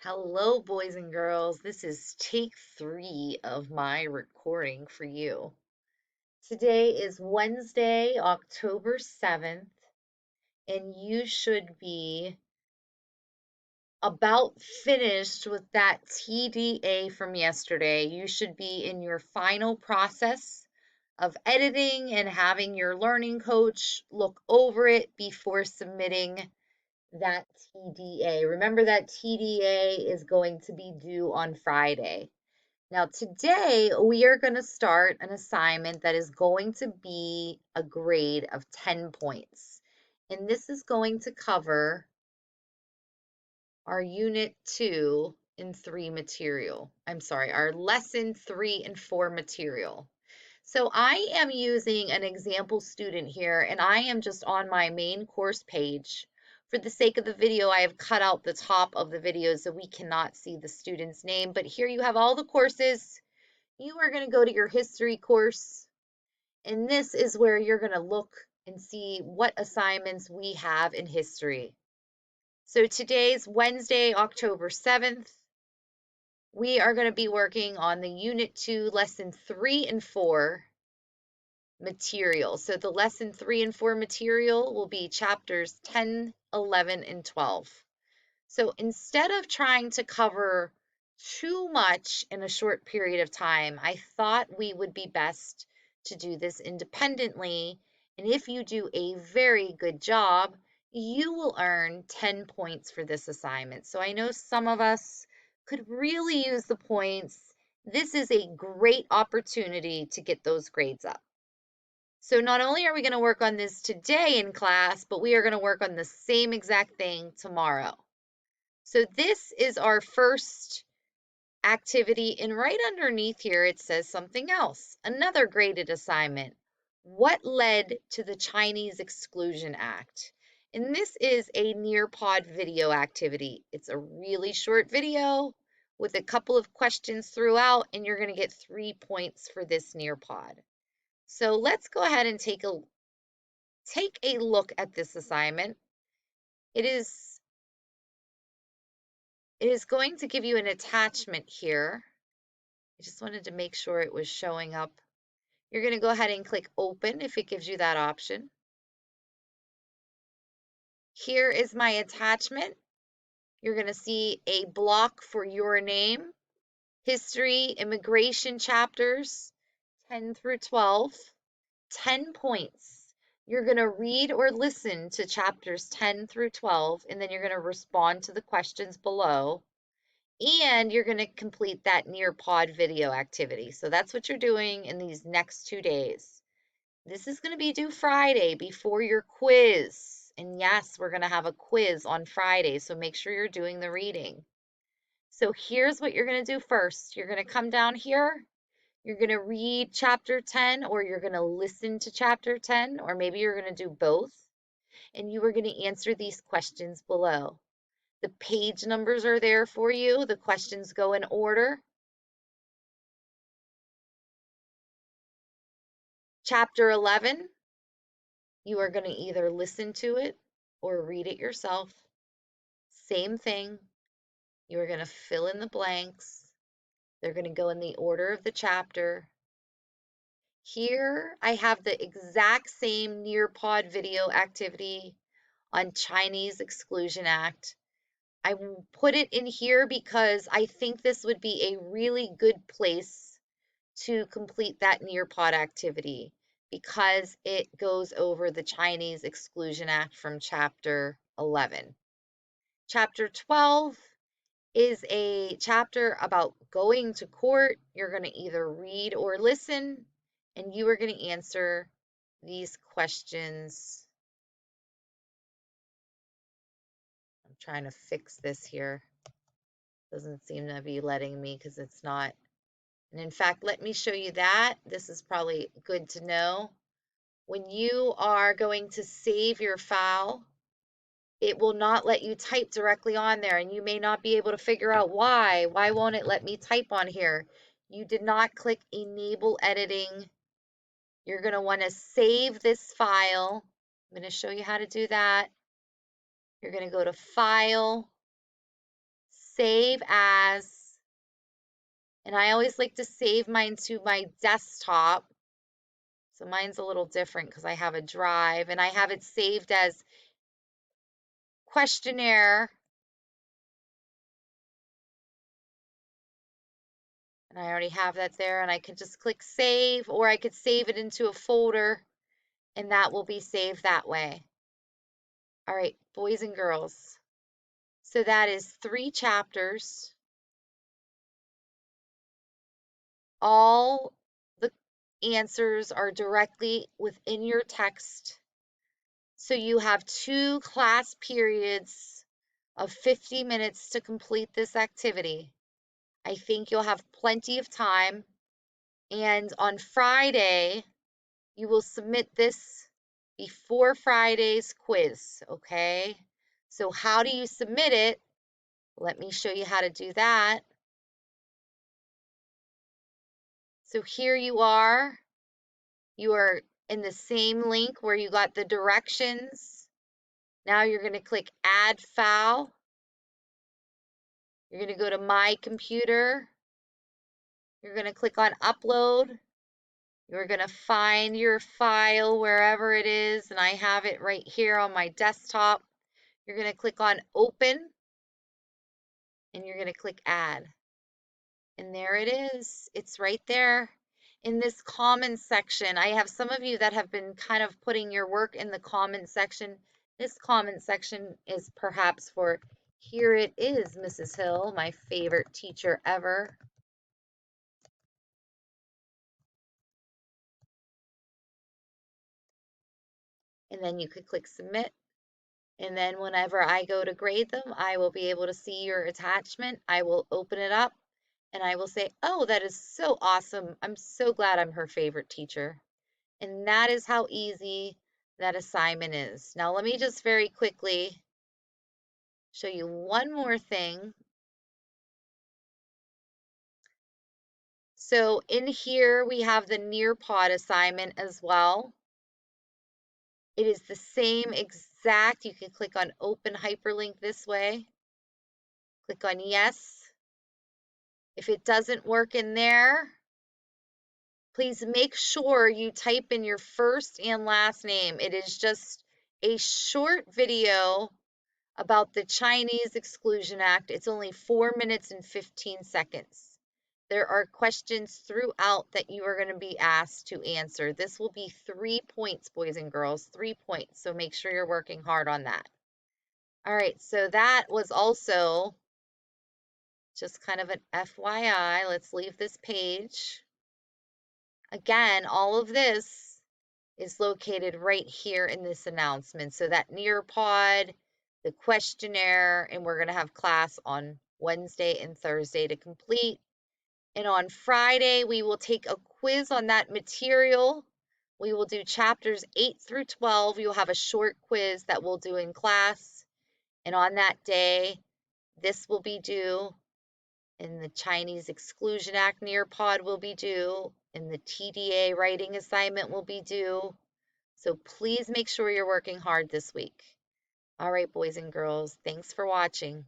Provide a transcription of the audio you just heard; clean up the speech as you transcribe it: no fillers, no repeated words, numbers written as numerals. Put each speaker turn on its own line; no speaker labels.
Hello, boys and girls. This is take 3 of my recording for you. Today is Wednesday, October 7th, and you should be about finished with that TDA from yesterday. You should be in your final process of editing and having your learning coach look over it before submitting that TDA. Remember that TDA is going to be due on Friday. Now, today we are going to start an assignment that is going to be a grade of 10 points. And this is going to cover our Unit 2 and 3 material. I'm sorry, our Lesson 3 and 4 material. So I am using an example student here, and I am just on my main course page. For the sake of the video, I have cut out the top of the video so we cannot see the student's name, but here you have all the courses. You are going to go to your history course, and this is where you're going to look and see what assignments we have in history. So today's Wednesday, October 7th. We are going to be working on the Unit 2, Lesson 3 and 4 material. So the Lesson 3 and 4 material will be chapters 10, 11, and 12. So instead of trying to cover too much in a short period of time, I thought we would be best to do this independently. And if you do a very good job, you will earn 10 points for this assignment. So I know some of us could really use the points. This is a great opportunity to get those grades up. So not only are we going to work on this today in class, but we are going to work on the same exact thing tomorrow. So this is our first activity, and right underneath here it says something else, another graded assignment. What led to the Chinese Exclusion Act? And this is a Nearpod video activity. It's a really short video with a couple of questions throughout, and you're going to get 3 points for this Nearpod. So let's go ahead and take a look at this assignment. It is going to give you an attachment here. I just wanted to make sure it was showing up. You're going to go ahead and click open if it gives you that option. Here is my attachment. You're going to see a block for your name, history, immigration chapters 10 through 12, 10 points. You're going to read or listen to chapters 10 through 12, and then you're going to respond to the questions below. And you're going to complete that Nearpod video activity. So that's what you're doing in these next 2 days. This is going to be due Friday before your quiz. And yes, we're going to have a quiz on Friday, so make sure you're doing the reading. So here's what you're going to do first. You're going to come down here. You're going to read chapter 10, or you're going to listen to chapter 10, or maybe you're going to do both. And you are going to answer these questions below. The page numbers are there for you. The questions go in order. Chapter 11, you are going to either listen to it or read it yourself. Same thing. You are going to fill in the blanks. They're going to go in the order of the chapter. Here, I have the exact same Nearpod video activity on Chinese Exclusion Act. I put it in here because I think this would be a really good place to complete that Nearpod activity because it goes over the Chinese Exclusion Act from Chapter 11. Chapter 12 is a chapter about going to court. You're going to either read or listen, and you are going to answer these questions. I'm trying to fix this here. Doesn't seem to be letting me because it's not. And in fact, let me show you that. This is probably good to know. When you are going to save your file, it will not let you type directly on there, and you may not be able to figure out why. Why won't it let me type on here? You did not click Enable Editing. You're going to want to save this file. I'm going to show you how to do that. You're going to go to File, save as, and I always like to save mine to my desktop. So mine's a little different because I have a drive and I have it saved as questionnaire. And I already have that there, and I can just click save, or I could save it into a folder and that will be saved that way. All right, boys and girls. So that is 3 chapters. All the answers are directly within your text. So you have 2 class periods of 50 minutes to complete this activity. I think you'll have plenty of time. And on Friday, you will submit this before Friday's quiz, okay? So how do you submit it? Let me show you how to do that. So here you are. You are in the same link where you got the directions. Now you're going to click Add File. You're going to go to My Computer. You're going to click on Upload. You're going to find your file wherever it is, and I have it right here on my desktop. You're going to click on Open, and you're going to click Add. And there it is. It's right there in this comments section. I have some of you that have been kind of putting your work in the comments section. This comment section is perhaps for Here It Is, Mrs. Hill, my favorite teacher ever. And then you could click submit. And then whenever I go to grade them, I will be able to see your attachment. I will open it up and I will say, oh, that is so awesome. I'm so glad I'm her favorite teacher. And that is how easy that assignment is. Now, let me just very quickly show you one more thing. So in here, we have the Nearpod assignment as well. It is the same exact. You can click on open hyperlink this way. Click on yes. If it doesn't work in there, please make sure you type in your first and last name. It is just a short video about the Chinese Exclusion Act. It's only 4 minutes and 15 seconds. There are questions throughout that you are going to be asked to answer. This will be 3 points, boys and girls, 3 points. So make sure you're working hard on that. All right, so that was also just kind of an FYI. Let's leave this page. Again, all of this is located right here in this announcement. So that Nearpod, the questionnaire, and we're going to have class on Wednesday and Thursday to complete. And on Friday, we will take a quiz on that material. We will do chapters 8 through 12. You'll have a short quiz that we'll do in class. And on that day, this will be due, and the Chinese Exclusion Act Nearpod will be due, and the TDA writing assignment will be due. So please make sure you're working hard this week. All right, boys and girls, thanks for watching.